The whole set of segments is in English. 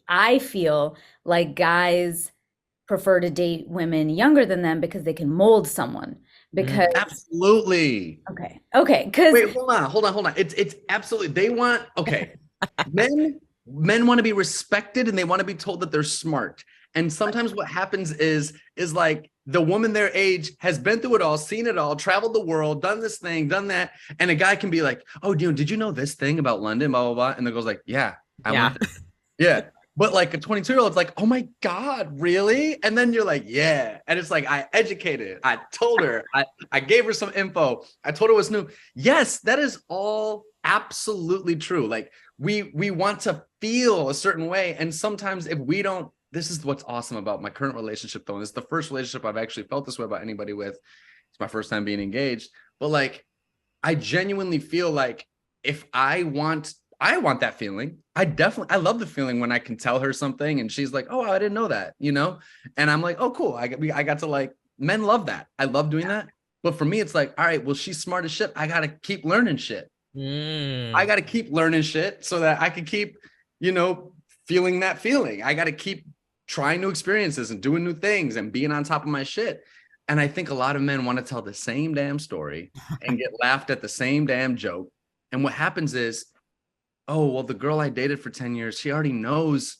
I feel like guys prefer to date women younger than them because they can mold someone. Because, Absolutely. okay, because Wait, hold on. It's absolutely they want okay. Men want to be respected and they want to be told that they're smart. And sometimes what happens is like the woman their age has been through it all, seen it all, traveled the world, done this thing, done that, and a guy can be like, "Oh, did you know this thing about London, blah blah blah?" And the girl's like, "Yeah, I Yeah. went there." Yeah. But like a 22-year-old's like, "Oh my God, really?" And then you're like, "Yeah." And it's like, I educated, I told her, I gave her some info, I told her what's new. Yes, that is all absolutely true. Like we want to feel a certain way. And sometimes if we don't, this is what's awesome about my current relationship, though. And it's the first relationship I've actually felt this way about anybody with. It's my first time being engaged. But like I genuinely feel like if I want that feeling. I love the feeling when I can tell her something and she's like, "Oh, I didn't know that," you know? And I'm like, "Oh, cool. I got to like, men love that. I love doing that." But for me, it's like, all right, well, she's smart as shit. I got to keep learning shit. I Mm. got to keep learning shit so that I can keep, you know, feeling that feeling. I got to keep trying new experiences and doing new things and being on top of my shit. And I think a lot of men want to tell the same damn story and get laughed at the same damn joke. And what happens is, oh, well, the girl I dated for 10 years, she already knows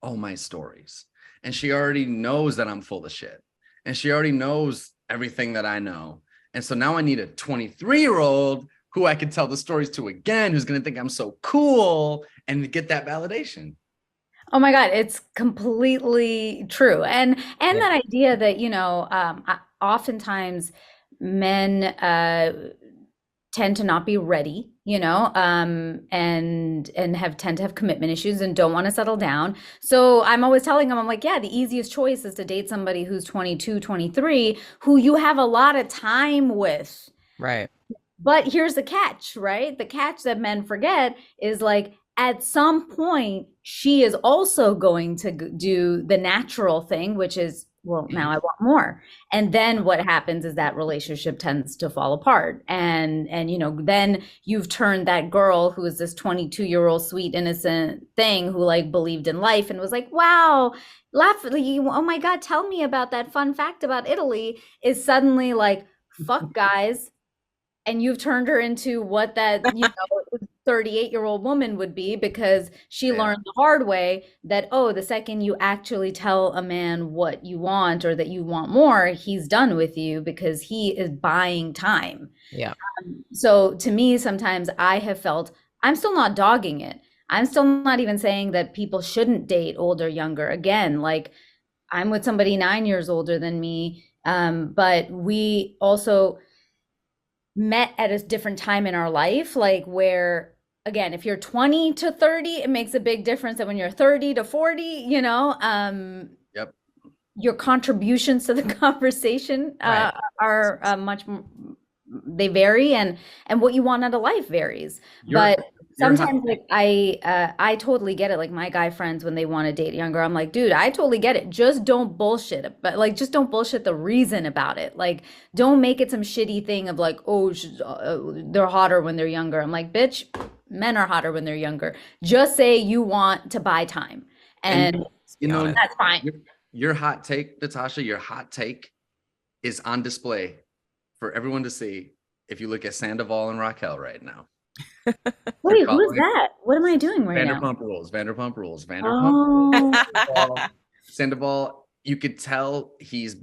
all my stories. And she already knows that I'm full of shit. And she already knows everything that I know. And so now I need a 23-year-old who I can tell the stories to again, who's going to think I'm so cool and get that validation. oh my God, it's completely true. And Yeah. that idea that, oftentimes men tend to not be ready, and have tend to have commitment issues and don't want to settle down. So I'm always telling them, I'm like, yeah, the easiest choice is to date somebody who's 22, 23, who you have a lot of time with. Right. But here's the catch, right? The catch that men forget is like at some point, she is also going to do the natural thing, which is, well, now I want more. And then what happens is that relationship tends to fall apart. And then you've turned that girl who is this 22-year-old sweet innocent thing who like believed in life and was like, wow, laugh, oh my God, tell me about that fun fact about Italy, is suddenly like, fuck guys, and you've turned her into what that 38-year-old woman would be, because she Yeah. learned the hard way that, oh, the second you actually tell a man what you want or that you want more, he's done with you because he is buying time. Yeah. So to me, sometimes I have felt, I'm still not dogging it, I'm still not even saying that people shouldn't date older younger. Again, like, I'm with somebody 9 years older than me, but we also met at a different time in our life, like where, again, if you're 20 to 30, it makes a big difference than when you're 30 to 40, Yep. your contributions to the conversation Right. are they vary, and what you want out of life varies. Your But your hot sometimes, like, I totally get it. Like my guy friends, when they want to date younger, I'm like, dude, I totally get it. Just don't bullshit. But like, just don't bullshit the reason about it. Like, don't make it some shitty thing of like, oh, they're hotter when they're younger. I'm like, bitch, men are hotter when they're younger. Just say you want to buy time, and and you Got know it. that's fine. your hot take, Natasha, your hot take is on display for everyone to see if you look at Sandoval and Raquel right now. You're Wait, who is following that? What am I doing right now? Vanderpump Rules, Vanderpump Rules, Vanderpump Rules. Oh, Sandoval, you could tell he's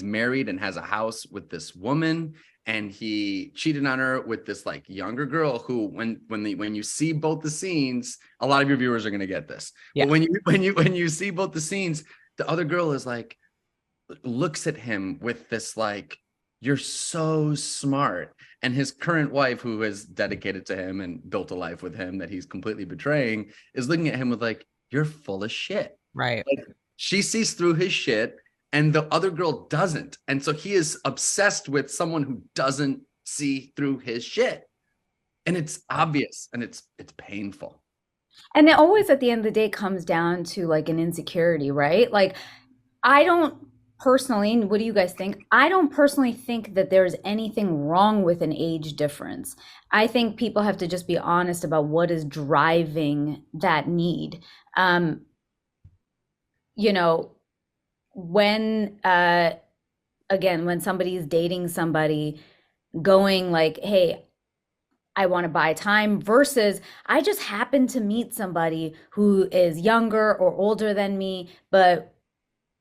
married and has a house with this woman, and he cheated on her with this like younger girl who, when you see both the scenes, a lot of your viewers are gonna get this. Yeah. But when you see both the scenes, the other girl is like, looks at him with this like, you're so smart. And his current wife, who is dedicated to him and built a life with him that he's completely betraying, is looking at him with like, you're full of shit. Right. Like, she sees through his shit and the other girl doesn't. And so he is obsessed with someone who doesn't see through his shit. And it's obvious and it's painful. and it always at the end of the day comes down to like an insecurity, right? Like, I don't. personally, what do you guys think? I don't personally think that there's anything wrong with an age difference. I think people have to just be honest about what is driving that need. Um, you know, when again, when somebody's dating somebody, going like, hey, I want to buy time versus I just happen to meet somebody who is younger or older than me, but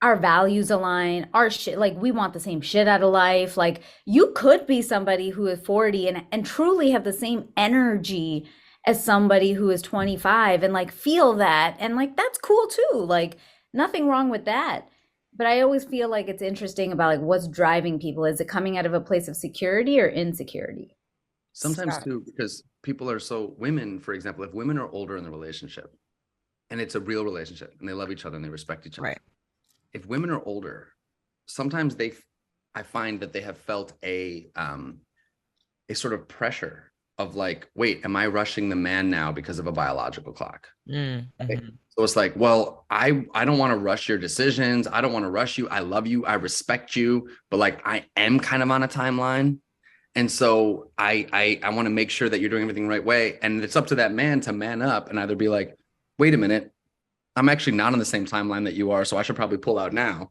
our values align, our shit, like we want the same shit out of life. Like you could be somebody who is 40 and truly have the same energy as somebody who is 25 and like feel that. And like that's cool too. Like nothing wrong with that. But I always feel like it's interesting about like what's driving people. Is it coming out of a place of security or insecurity? Sometimes Scott. too, because people are so, women, for example, if women are older in the relationship and it's a real relationship and they love each other and they respect each other. Right. If women are older, sometimes I find that they have felt a sort of pressure of like, wait, am I rushing the man now because of a biological clock? Mm-hmm. So it's like, well, I don't want to rush your decisions. I don't want to rush you. I love you. I respect you, but like I am kind of on a timeline. And so I want to make sure that you're doing everything the right way. And it's up to that man to man up and either be like, wait a minute, I'm actually not on the same timeline that you are, so I should probably pull out now.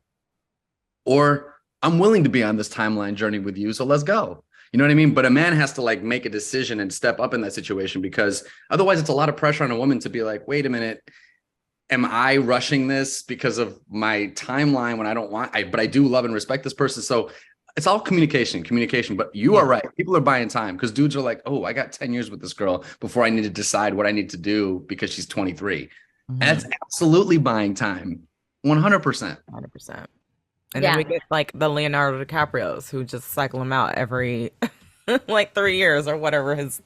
Or I'm willing to be on this timeline journey with you, so let's go. You know what I mean? But a man has to like make a decision and step up in that situation, because otherwise it's a lot of pressure on a woman to be like, wait a minute, am I rushing this because of my timeline when I don't want, but I do love and respect this person. So it's all communication, but you are right. People are buying time because dudes are like, oh, I got 10 years with this girl before I need to decide what I need to do because she's 23. Mm-hmm. And that's absolutely buying time. 100%. 100%. And then Yeah. we get like the Leonardo DiCaprios who just cycle them out every like 3 years or whatever his.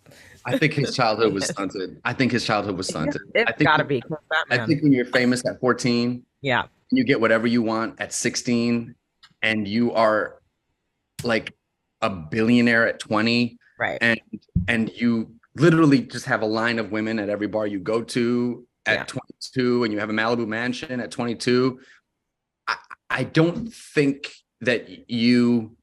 I think his childhood was stunted. It's gotta be. I think when you're famous at 14, Yeah. and you get whatever you want at 16, and you are like a billionaire at 20, Right. and you literally just have a line of women at every bar you go to at 22, and you have a Malibu mansion at 22. I don't think that you,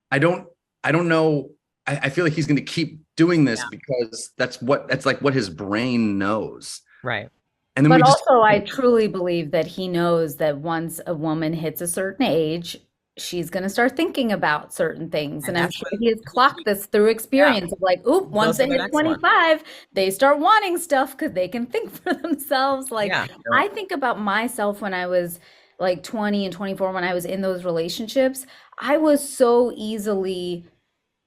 I don't know. I feel like he's going to keep doing this because that's like what his brain knows. Right. And then But also, I truly believe that he knows that once a woman hits a certain age, she's going to start thinking about certain things. And I'm sure he has clocked this through experience of like, oop, once they hit 25, they start wanting stuff because they can think for themselves. Like, I think about myself when I was like 20 and 24, when I was in those relationships, I was so easily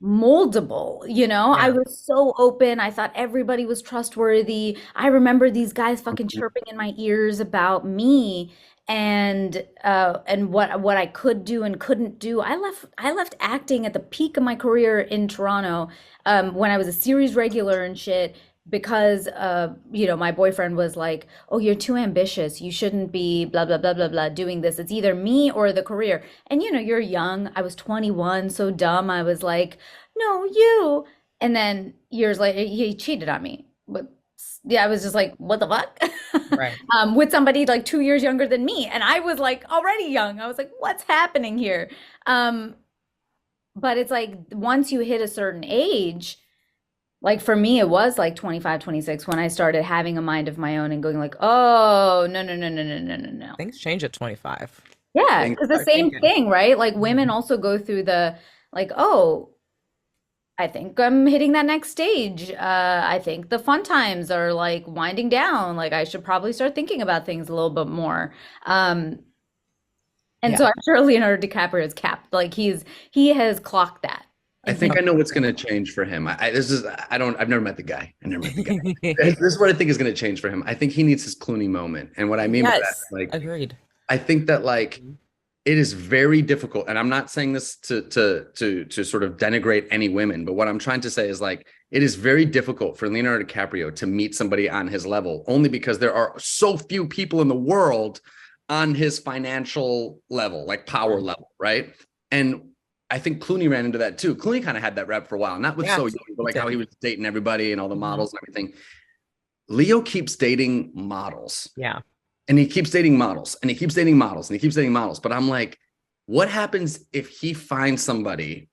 moldable, you know. I was so open. I thought everybody was trustworthy. I remember these guys fucking chirping in my ears about me and what I could do and couldn't do. I left acting at the peak of my career in Toronto, when I was a series regular and shit, because you know, my boyfriend was like, oh, you're too ambitious, you shouldn't be blah blah blah blah blah doing this, it's either me or the career. And you know, you're young, I was 21, so dumb, I was like, no, you. And then years later he cheated on me. But yeah, I was just like, what the fuck? Right. With somebody like 2 years younger than me, and I was like already young. I was like, what's happening here? But it's like once you hit a certain age, like for me, it was like 25, 26 when I started having a mind of my own and going like, oh, no, no, no, no, no, no, no, no. Things change at 25. Yeah, because the same thing, right? Like women also go through the like, oh, I think I'm hitting that next stage. I think the fun times are like winding down. Like I should probably start thinking about things a little bit more. So I'm sure Leonardo DiCaprio is capped. Like he has clocked that. I think I know what's going to change for him. I've never met the guy. This is what I think is going to change for him. I think he needs his Clooney moment. And what I mean by that, like, agreed. I think that like, it is very difficult. And I'm not saying this to sort of denigrate any women, but what I'm trying to say is like, it is very difficult for Leonardo DiCaprio to meet somebody on his level, only because there are so few people in the world on his financial level, like power level. Right. And I think Clooney ran into that too. Clooney kind of had that rep for a while, not with so young, but like how he was dating everybody and all the models and everything. Leo keeps dating models. Yeah. And he keeps dating models and he keeps dating models and he keeps dating models. But I'm like, What happens if he finds somebody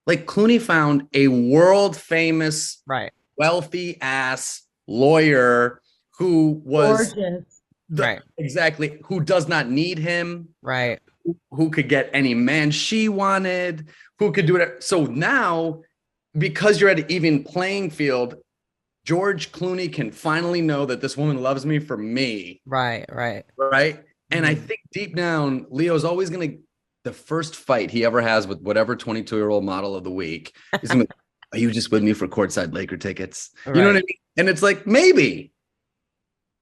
like Clooney found a world famous, Right. wealthy ass lawyer who was Gorgeous. Right. exactly who does not need him, Right. who could get any man she wanted, who could do it. So now, because you're at an even playing field, George Clooney can finally know that this woman loves me for me. Right. Right. Right. And I think deep down, Leo's always going to, the first fight he ever has with whatever 22-year-old model of the week is going to, are you just with me for courtside Laker tickets? You know what I mean? And it's like, maybe,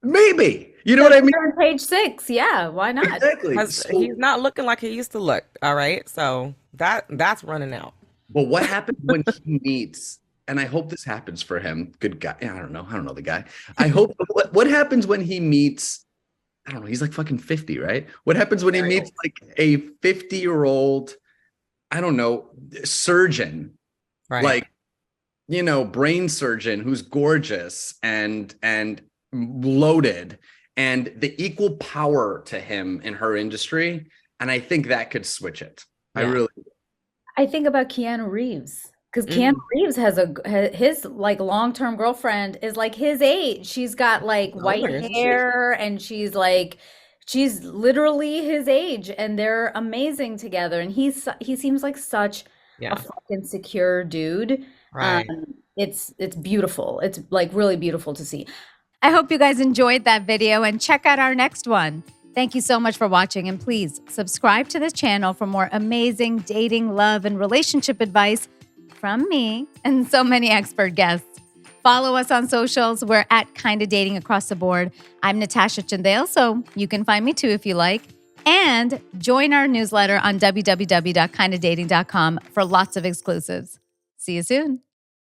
you know what I mean? Page 6. Yeah. Why not? Exactly. He's not looking like he used to look. All right. So that's running out. But what happens when he meets, and I hope this happens for him. Good guy. I don't know the guy. I hope what happens when he meets, I don't know, he's like fucking 50, right? What happens when he meets like a 50-year-old, I don't know, surgeon, Right. like, you know, brain surgeon who's gorgeous and loaded, and the equal power to him in her industry. And I think that could switch it. Yeah. I think about Keanu Reeves. Because Keanu Reeves has his like long-term girlfriend is like his age. She's got like white hair and she's literally his age, and they're amazing together. And he seems like such a fucking secure dude. Right. It's beautiful. It's like really beautiful to see. I hope you guys enjoyed that video and check out our next one. Thank you so much for watching, and please subscribe to this channel for more amazing dating, love, and relationship advice from me and so many expert guests. Follow us on socials. We're at Kinda Dating across the board. I'm Natasha Chandel, so you can find me too if you like. And join our newsletter on www.kindadating.com for lots of exclusives. See you soon.